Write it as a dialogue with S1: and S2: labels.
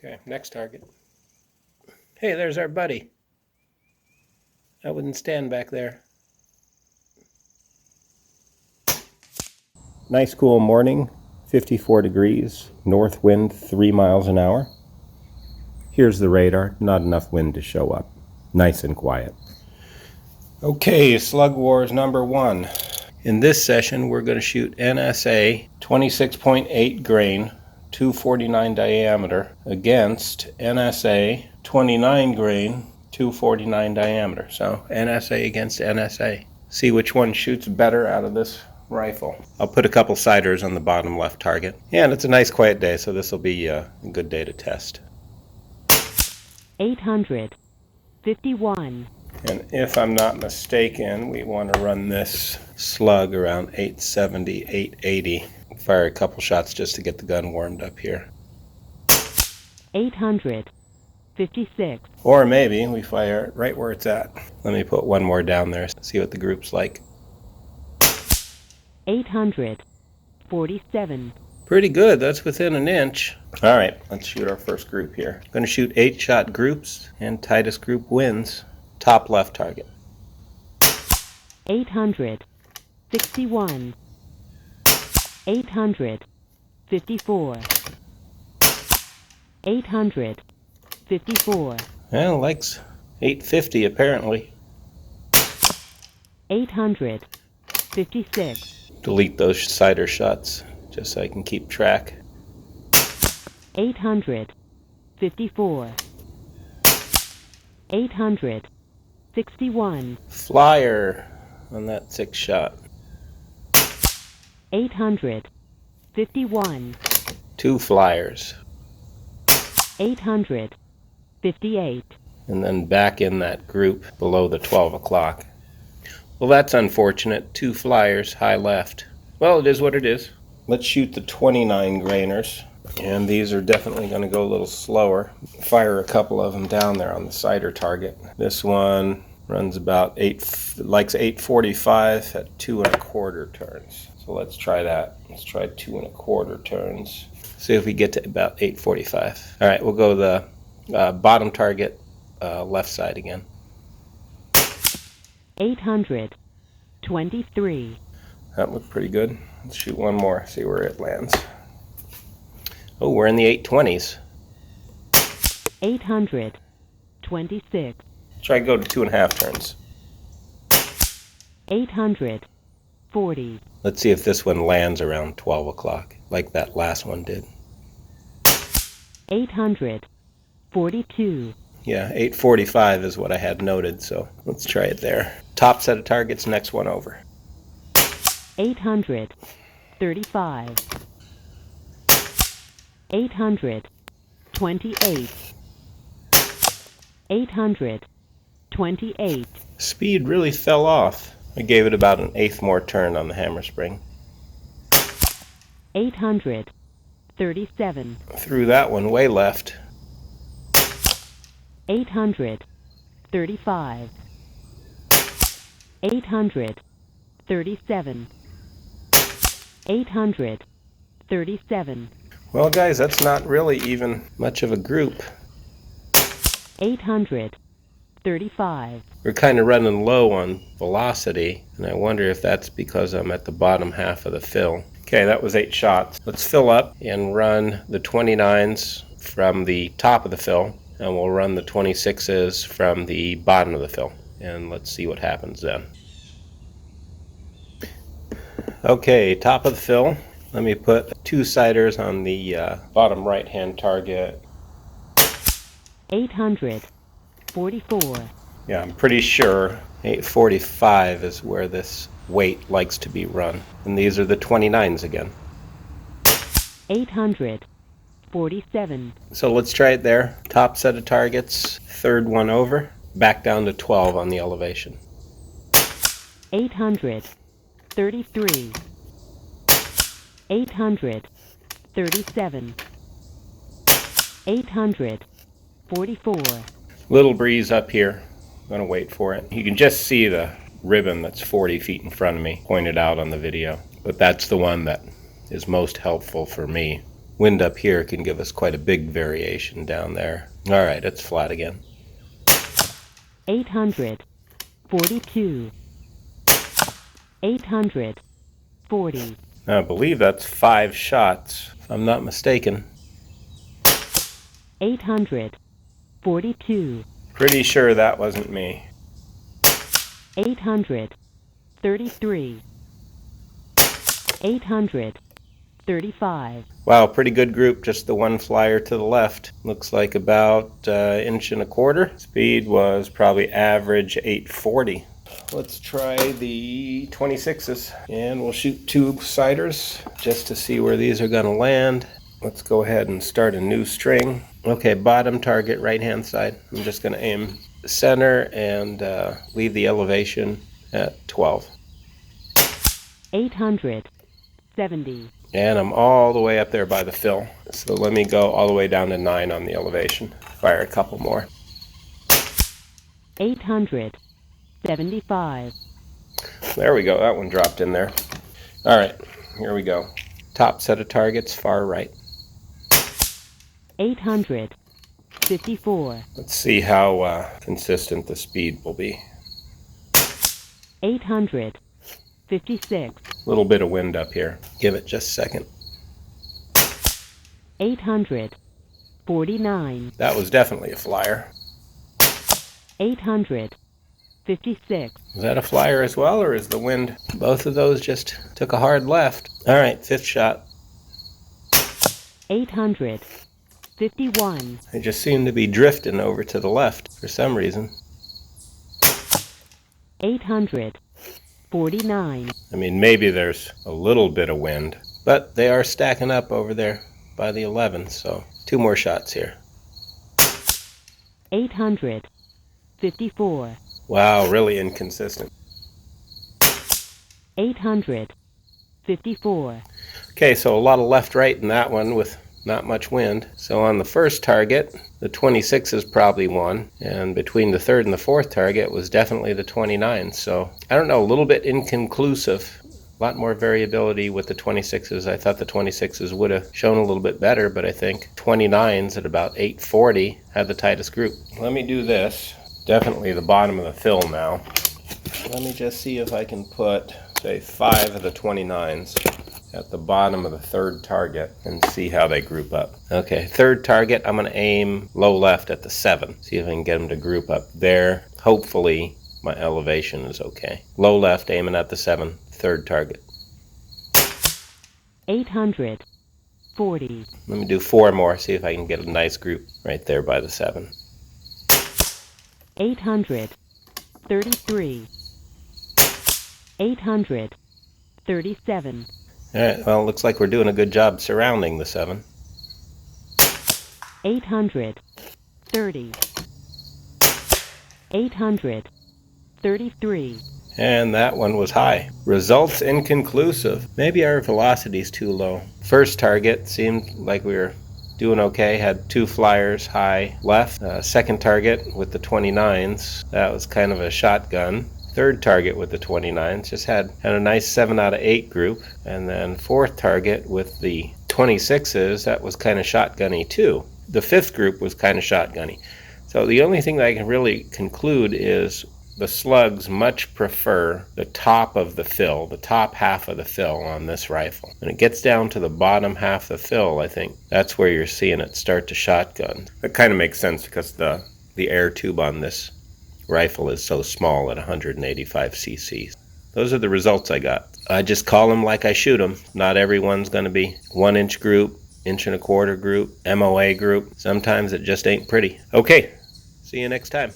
S1: Okay, next target. Hey, there's our buddy. I wouldn't stand back there. Nice cool morning, 54 degrees, north wind 3 miles an hour. Here's the radar, not enough wind to show up. Nice and quiet. Okay, Slug Wars number 1. In this session, we're going to shoot NSA 26.8 grain, 249 diameter against NSA 29 grain, 249 diameter. So NSA against NSA. See which one shoots better out of this rifle. I'll put a couple siders on the bottom left target. Yeah, and it's a nice quiet day, so this will be a good day to test.
S2: 851.
S1: And if I'm not mistaken, we want to run this slug around 870, 880. Fire a couple shots just to get the gun warmed up here.
S2: 856.
S1: Or maybe we fire it right where it's at. Let me put one more down there, see what the group's like.
S2: 847.
S1: Pretty good, that's within an inch. All right, let's shoot our first group here. I'm going to shoot 8-shot groups, and tightest group wins. Top left target.
S2: 861. 854. 854.
S1: Well, likes 850 apparently.
S2: 856.
S1: Delete those cider shots just so I can keep track.
S2: 854. 861.
S1: Flyer on that 6-shot.
S2: 851.
S1: 2 flyers.
S2: 858.
S1: And then back in that group below the 12 o'clock. Well, that's unfortunate. 2 flyers, high left. Well, it is what it is. Let's shoot the 29 grainers. And these are definitely going to go a little slower. Fire a couple of them down there on the cider target. This one runs about 845 at 2 1/4 turns. So let's try that. Let's try 2 1/4 turns. See if we get to about 845. All right, we'll go the bottom target, left side again.
S2: 823.
S1: That looked pretty good. Let's shoot one more, see where it lands. Oh, we're in the 820s.
S2: 826.
S1: Try to go to 2 1/2 turns.
S2: 840.
S1: Let's see if this one lands around 12 o'clock, like that last one did.
S2: 842.
S1: Yeah, 845 is what I had noted, so let's try it there. Top set of targets, next one over.
S2: 835. 828. 828.
S1: Speed really fell off. I gave it about an eighth more turn on the hammer spring.
S2: 837.
S1: Threw that one way left.
S2: 835. 837. 837.
S1: Well, guys, that's not really even much of a group.
S2: 835.
S1: We're kind of running low on velocity, and I wonder if that's because I'm at the bottom half of the fill. Okay, that was 8 shots. Let's fill up and run the 29s from the top of the fill, and we'll run the 26s from the bottom of the fill, and let's see what happens then. Okay, top of the fill. Let me put 2 siders on the bottom right-hand target.
S2: 844.
S1: Yeah, I'm pretty sure 845 is where this weight likes to be run. And these are the 29s again.
S2: 847.
S1: So let's try it there. Top set of targets, third one over, back down to 12 on the elevation.
S2: 833. 837. 844.
S1: Little breeze up here. I'm going to wait for it. You can just see the ribbon that's 40 feet in front of me pointed out on the video. But that's the one that is most helpful for me. wind up here can give us quite a big variation down there. All right, it's flat again.
S2: 800. 42. 800. 40.
S1: I believe that's 5 shots, if I'm not mistaken.
S2: 800. 42.
S1: Pretty sure that wasn't me.
S2: 800. 33. 800. 35.
S1: Wow, pretty good group, just the one flyer to the left. Looks like about 1.25 inches. Speed was probably average 840. Let's try the 26s, and we'll shoot 2 siders just to see where these are going to land. Let's go ahead and start a new string. Okay, bottom target, right hand side. I'm just going to aim the center and leave the elevation at 12.
S2: 800. 70.
S1: And I'm all the way up there by the fill. So let me go all the way down to 9 on the elevation. Fire a couple more.
S2: 800. 75.
S1: There we go, that one dropped in there. All right, here we go. Top set of targets, far right.
S2: 800. 54.
S1: Let's see how consistent the speed will be.
S2: 800. 56.
S1: A little bit of wind up here. Give it just a second.
S2: 800. 49.
S1: That was definitely a flyer.
S2: 800. 56.
S1: Is that a flyer as well, or is the wind? Both of those just took a hard left. All right, 5th shot.
S2: 800. 51.
S1: They just seem to be drifting over to the left for some reason.
S2: 800. 49.
S1: I mean, maybe there's a little bit of wind, but they are stacking up over there by the 11, so 2 more shots here.
S2: 800. 54.
S1: Wow, really inconsistent.
S2: 800. 54.
S1: Okay, so a lot of left-right in that one with not much wind. So on the first target, the 26 is probably won, and between the 3rd and the 4th target was definitely the 29. So I don't know, a little bit inconclusive. A lot more variability with the 26s. I thought the 26s would have shown a little bit better, but I think 29s at about 840 had the tightest group. Let me do this. Definitely the bottom of the fill now. Let me just see if I can put, say, 5 of the 29s at the bottom of the 3rd target and see how they group up. Okay, 3rd target, I'm going to aim low left at the 7. See if I can get them to group up there. Hopefully my elevation is okay. Low left, aiming at the 7, 3rd target.
S2: 800. 40.
S1: Let me do 4 more, see if I can get a nice group right there by the 7.
S2: 800. 33. 800. 37.
S1: All right, well, it looks like we're doing a good job surrounding the 7.
S2: 800. 30. 800. 33.
S1: And that one was high. Results inconclusive. Maybe our velocity's too low. First target seemed like we were doing okay. Had 2 flyers high left. Second target with the 29s. That was kind of a shotgun. Third target with the 29s just had a nice 7 out of 8 group. And then 4th target with the 26s, that was kind of shotgunny too. The 5th group was kind of shotgunny. So the only thing that I can really conclude is the slugs much prefer the top of the fill, the top half of the fill on this rifle. When it gets down to the bottom half of the fill, I think that's where you're seeing it start to shotgun. That kind of makes sense because the air tube on this rifle is so small at 185 cc. Those are the results I got. I just call them like I shoot them. Not everyone's going to be 1-inch group, 1.25 inch group, MOA group. Sometimes it just ain't pretty. Okay, see you next time.